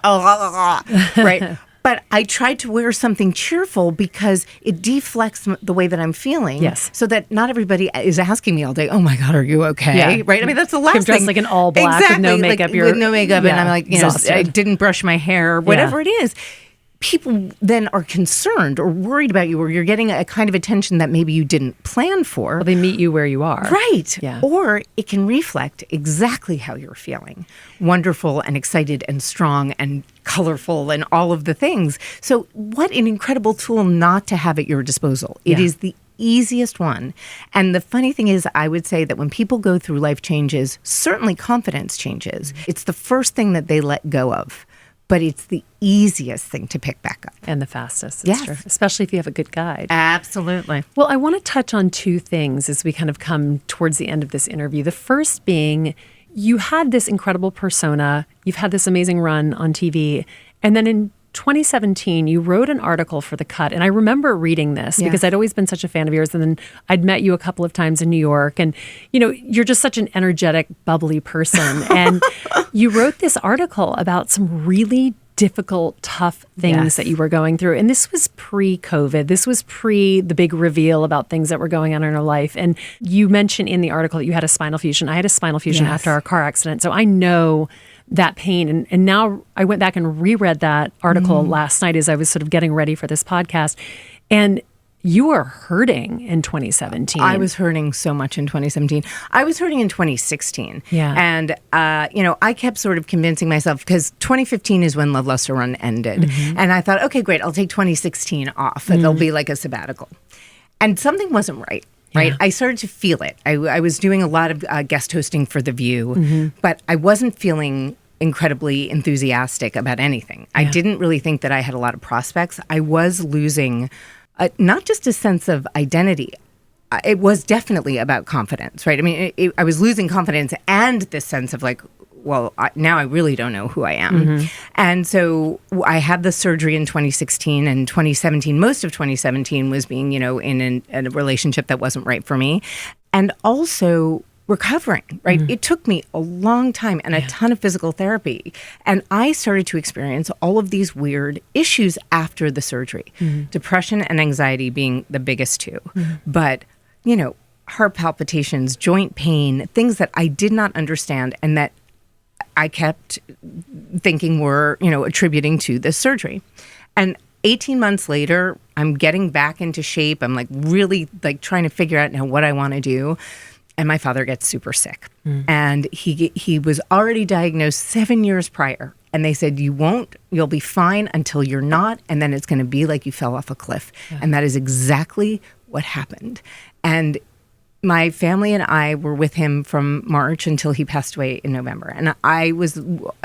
right? But I tried to wear something cheerful because it deflects the way that I'm feeling. Yes. So that not everybody is asking me all day, oh my God, are you okay? Yeah. Right? I mean, that's the last You're dressed thing. like an all black with no makeup. With no makeup. And I'm like, exhausted. I didn't brush my hair, whatever it is. People then are concerned or worried about you, or you're getting a kind of attention that maybe you didn't plan for. Well, they meet you where you are. Right. Yeah. Or it can reflect exactly how you're feeling. Wonderful and excited and strong and colorful and all of the things. So what an incredible tool not to have at your disposal. It is the easiest one. And the funny thing is, I would say that when people go through life changes, certainly confidence changes. It's the first thing that they let go of. But it's the easiest thing to pick back up. And the fastest. It's true. Especially if you have a good guide. Absolutely. Well, I want to touch on two things as we kind of come towards the end of this interview. The first being, you had this incredible persona. You've had this amazing run on TV. And then in 2017, you wrote an article for The Cut. And I remember reading this because I'd always been such a fan of yours. And then I'd met you a couple of times in New York. And, you know, you're just such an energetic, bubbly person. And you wrote this article about some really difficult, tough things that you were going through. And this was pre-COVID. This was pre the big reveal about things that were going on in our life. And you mentioned in the article that you had a spinal fusion. I had a spinal fusion after our car accident. So I know that pain. And now I went back and reread that article last night as I was sort of getting ready for this podcast. And you were hurting in 2017. I was hurting so much in 2017. I was hurting in 2016. Yeah. And, I kept sort of convincing myself, because 2015 is when Love Luster Run ended. And I thought, okay, great, I'll take 2016 off. It'll be like a sabbatical. And something wasn't right. Right. I started to feel it. I was doing a lot of guest hosting for The View, but I wasn't feeling incredibly enthusiastic about anything. I didn't really think that I had a lot of prospects. I was losing not just a sense of identity. It was definitely about confidence, right? I mean, I was losing confidence and this sense of like, well, now I really don't know who I am. And so I had the surgery in 2016 and 2017. Most of 2017 was being, in a relationship that wasn't right for me. And also recovering, right? It took me a long time and a ton of physical therapy. And I started to experience all of these weird issues after the surgery. Depression and anxiety being the biggest two. But, heart palpitations, joint pain, things that I did not understand and that I kept thinking were, attributing to this surgery. And 18 months later, I'm getting back into shape. I'm really trying to figure out now what I want to do. And my father gets super sick. And he was already diagnosed 7 years prior. And they said, you'll be fine until you're not. And then it's going to be like you fell off a cliff. And that is exactly what happened. And my family and I were with him from March until he passed away in November. And I was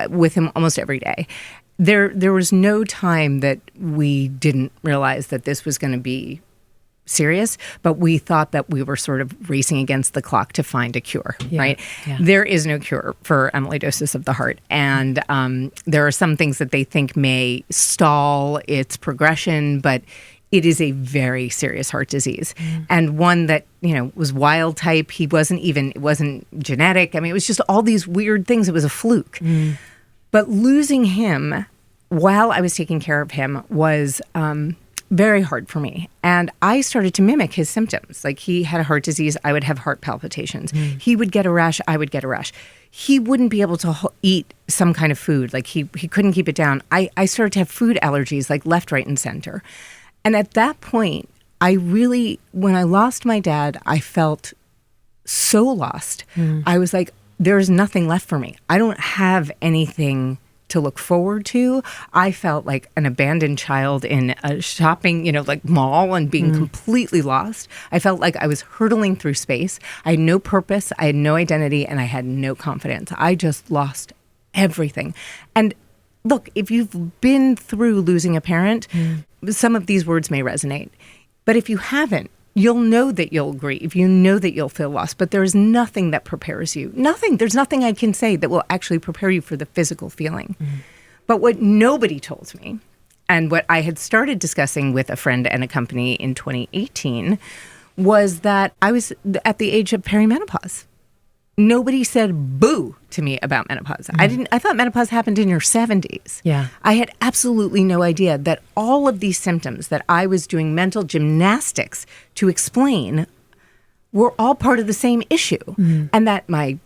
with him almost every day. There was no time that we didn't realize that this was going to be serious, but we thought that we were sort of racing against the clock to find a cure, right? Yeah. There is no cure for amyloidosis of the heart. And there are some things that they think may stall its progression, but it is a very serious heart disease. And one that, was wild type. It wasn't genetic. I mean, it was just all these weird things. It was a fluke. But losing him while I was taking care of him was very hard for me. And I started to mimic his symptoms. Like he had a heart disease, I would have heart palpitations. He would get a rash, I would get a rash. He wouldn't be able to eat some kind of food. Like he couldn't keep it down. I started to have food allergies, like left, right, and center. And at that point, when I lost my dad, I felt so lost. I was like, there's nothing left for me. I don't have anything to look forward to. I felt like an abandoned child in a shopping, mall and being completely lost. I felt like I was hurtling through space. I had no purpose. I had no identity, and I had no confidence. I just lost everything. And look, if you've been through losing a parent, some of these words may resonate. But if you haven't, You'll know that you'll grieve. You know that you'll feel lost, but there is nothing that prepares you. Nothing. There's nothing I can say that will actually prepare you for the physical feeling. But what nobody told me, and what I had started discussing with a friend and a company in 2018, was that I was at the age of perimenopause. Nobody said boo to me about menopause. I thought menopause happened in your 70s. Yeah. I had absolutely no idea that all of these symptoms that I was doing mental gymnastics to explain were all part of the same issue. And that my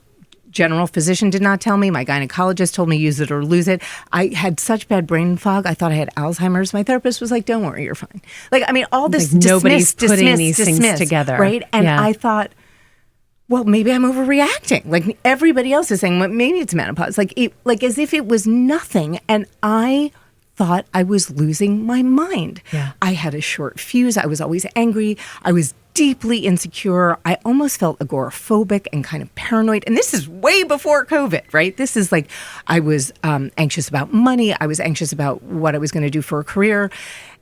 general physician did not tell me. My gynecologist told me use it or lose it. I had such bad brain fog. I thought I had Alzheimer's. My therapist was like, don't worry, you're fine. Like, I mean, all this like nobody's putting dismissed, these things together. Right? And yeah. I thought, well, maybe I'm overreacting. Like everybody else is saying, well, maybe it's menopause. Like as if it was nothing. And I thought I was losing my mind. Yeah. I had a short fuse. I was always angry. I was deeply insecure. I almost felt agoraphobic and kind of paranoid. And this is way before COVID, right? This is like, I was anxious about money. I was anxious about what I was going to do for a career.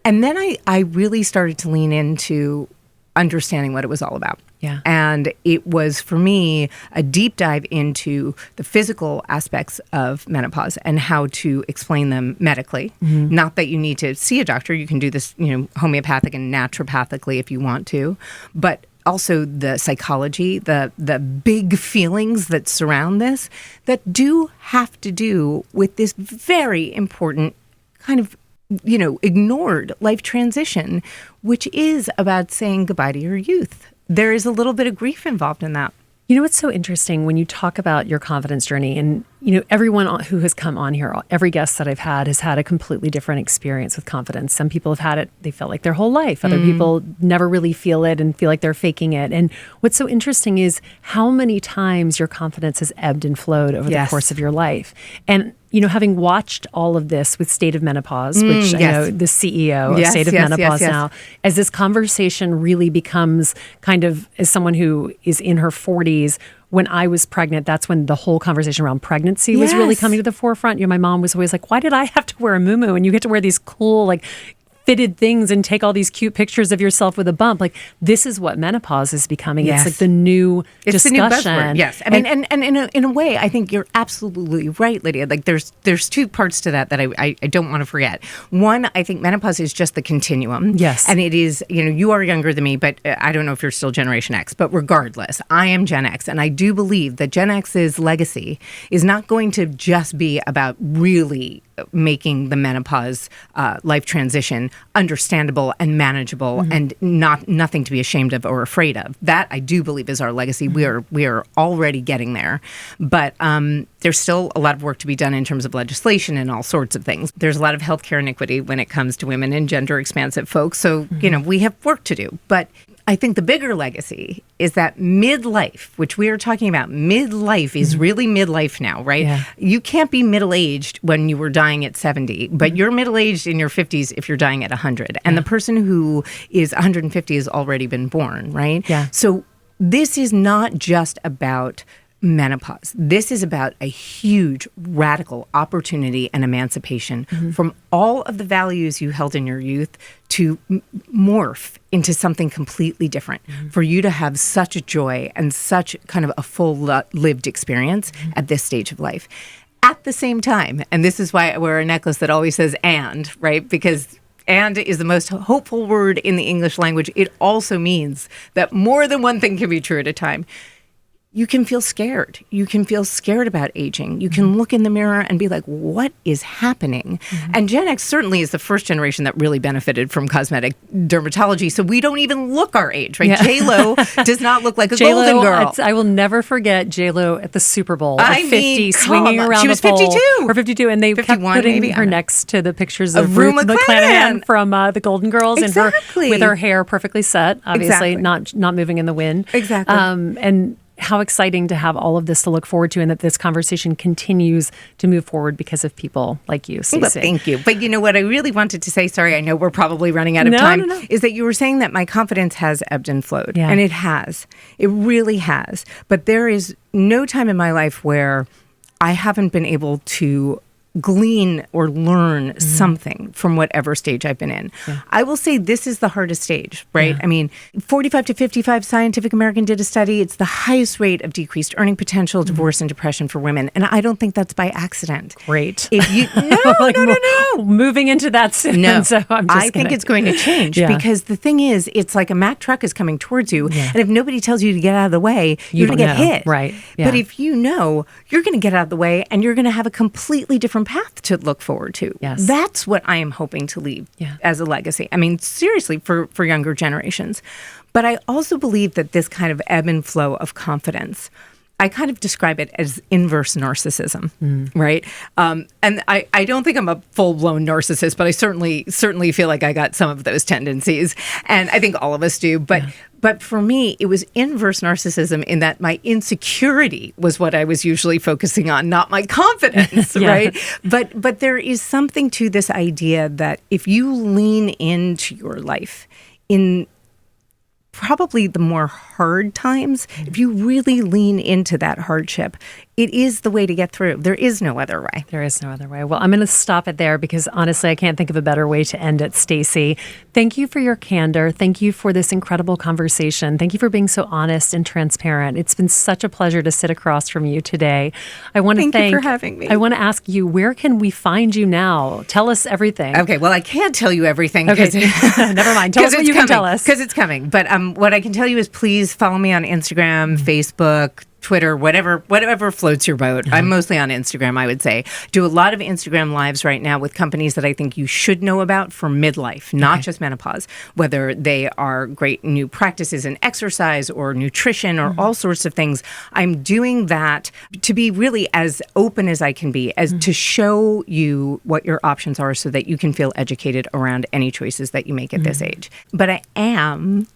And then I really started to lean into understanding what it was all about. Yeah. And it was, for me, a deep dive into the physical aspects of menopause and how to explain them medically. Not that you need to see a doctor. You can do this, homeopathic and naturopathically if you want to. But also the psychology, the big feelings that surround this that do have to do with this very important kind of ignored life transition, which is about saying goodbye to your youth. There is a little bit of grief involved in that. You know what's so interesting when you talk about your confidence journey, and everyone who has come on here, every guest that I've had has had a completely different experience with confidence. Some people have had it, they felt like their whole life. Other people never really feel it and feel like they're faking it. And what's so interesting is how many times your confidence has ebbed and flowed over the course of your life. And having watched all of this with State of Menopause, which I know the CEO of State of Menopause now, as this conversation really becomes kind of, as someone who is in her 40s, when I was pregnant, that's when the whole conversation around pregnancy was really coming to the forefront. My mom was always like, why did I have to wear a muumuu? And you get to wear these cool, fitted things and take all these cute pictures of yourself with a bump. Like, this is what menopause is becoming. Yes. It's like the new discussion. The new buzzword. Yes. I mean, and in a way, I think you're absolutely right, Lydia. Like, there's two parts to that I don't want to forget. One, I think menopause is just the continuum. Yes. And it is, you are younger than me, but I don't know if you're still Generation X. But regardless, I am Gen X. And I do believe that Gen X's legacy is not going to just be about really making the menopause life transition understandable and manageable and nothing to be ashamed of or afraid of. That I do believe is our legacy. We are already getting there, but there's still a lot of work to be done in terms of legislation and all sorts of things. There's a lot of healthcare inequity when it comes to women and gender expansive folks. So we have work to do, but I think the bigger legacy is that midlife, which we are talking about. Midlife is really midlife now, right? Yeah. You can't be middle-aged when you were dying at 70, but you're middle-aged in your 50s if you're dying at 100. And the person who is 150 has already been born, right? Yeah. So this is not just about menopause. This is about a huge radical opportunity and emancipation from all of the values you held in your youth to morph into something completely different, for you to have such a joy and such kind of a full lived experience at this stage of life. At the same time, and this is why I wear a necklace that always says "and," right? Because "and" is the most hopeful word in the English language. It also means that more than one thing can be true at a time. You can feel scared. You can feel scared about aging. You can look in the mirror and be like, what is happening? And Gen X certainly is the first generation that really benefited from cosmetic dermatology. So we don't even look our age, right? Yeah. J-Lo does not look like a J-Lo, golden girl. I will never forget J-Lo at the Super Bowl at 50, swinging around she was the pole. 52. Or 52, and they kept 51 putting maybe. her next to the pictures of Rue Ruth McClanahan. McClanahan from the Golden Girls, Exactly. and her with her hair perfectly set, obviously Exactly. not moving in the wind. Exactly. And how exciting to have all of this to look forward to, and that this conversation continues to move forward because of people like you, Stacey. Well, thank you. But what I really wanted to say, sorry, I know we're probably running out of time, is that you were saying that my confidence has ebbed and flowed. Yeah. And it has. It really has. But there is no time in my life where I haven't been able to glean or learn something from whatever stage I've been in. Yeah. I will say this is the hardest stage, right? Yeah. I mean, 45 to 55, Scientific American did a study. It's the highest rate of decreased earning potential, divorce, and depression for women. And I don't think that's by accident. Great. If you no. Moving into that soon. No, so I think it's going to change because the thing is, it's like a Mack truck is coming towards you. Yeah. And if nobody tells you to get out of the way, you're going to get hit. Right. Yeah. But if you know, you're going to get out of the way and you're going to have a completely different path to look forward to. Yes. That's what I am hoping to leave as a legacy. I mean, seriously, for younger generations. But I also believe that this kind of ebb and flow of confidence, I kind of describe it as inverse narcissism, right? And I don't think I'm a full-blown narcissist, but I certainly feel like I got some of those tendencies. And I think all of us do. But for me, it was inverse narcissism in that my insecurity was what I was usually focusing on, not my confidence, right? But there is something to this idea that if you lean into your life in probably the more hard times, if you really lean into that hardship, it is the way to get through. There is no other way. There is no other way. Well, I'm going to stop it there because honestly, I can't think of a better way to end it, Stacy. Thank you for your candor. Thank you for this incredible conversation. Thank you for being so honest and transparent. It's been such a pleasure to sit across from you today. I want to thank you for having me. I want to ask you, where can we find you now? Tell us everything. Okay, well, I can't tell you everything. Okay, never mind. Tell us what you can tell us. Because it's coming. But what I can tell you is please follow me on Instagram, Facebook, Twitter, whatever floats your boat. I'm mostly on Instagram, I would say. Do a lot of Instagram lives right now with companies that I think you should know about for midlife, not just menopause, whether they are great new practices in exercise or nutrition or all sorts of things. I'm doing that to be really as open as I can be, as to show you what your options are so that you can feel educated around any choices that you make at this age. But I am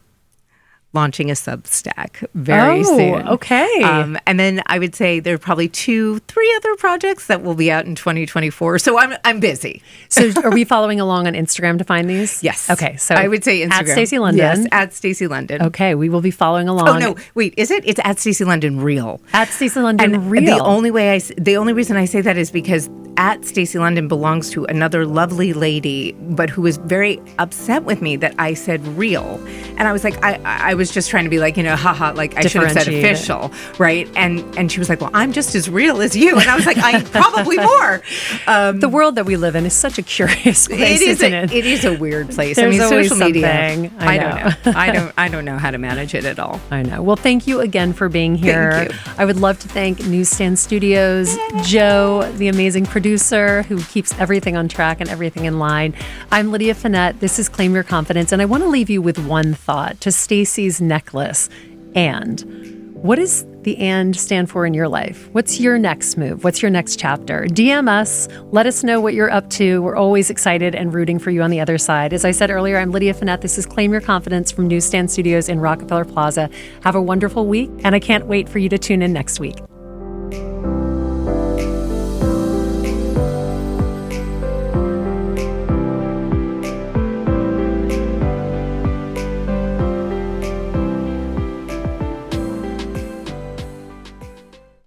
launching a Substack very soon. Okay. And then I would say there are probably 2-3 other projects that will be out in 2024. So I'm busy. So are we following along on Instagram to find these? Yes. Okay. So I would say Instagram. At Stacy London. Yes, at Stacy London. Okay. We will be following along. Oh, no. Wait, is it? It's at Stacy London Real. At Stacy London and Real. The only reason I say that is because at Stacy London belongs to another lovely lady, but who was very upset with me that I said real. And I was like, I was just trying to be like, haha, like I should have said official, right? And she was like, well, I'm just as real as you. And I was like, I'm probably more. The world that we live in is such a curious place, isn't it? It is a weird place. There's always social media. I don't know. I don't know how to manage it at all. I know. Well, thank you again for being here. Thank you. I would love to thank Newsstand Studios, Joe, the amazing producer who keeps everything on track and everything in line. I'm Lydia Fenet. This is Claim Your Confidence. And I want to leave you with one thought to Stacy's necklace. And what does the and stand for in your life? What's your next move? What's your next chapter? DM us. Let us know what you're up to. We're always excited and rooting for you on the other side. As I said earlier, I'm Lydia Fenet. This is Claim Your Confidence from Newsstand Studios in Rockefeller Plaza. Have a wonderful week, and I can't wait for you to tune in next week.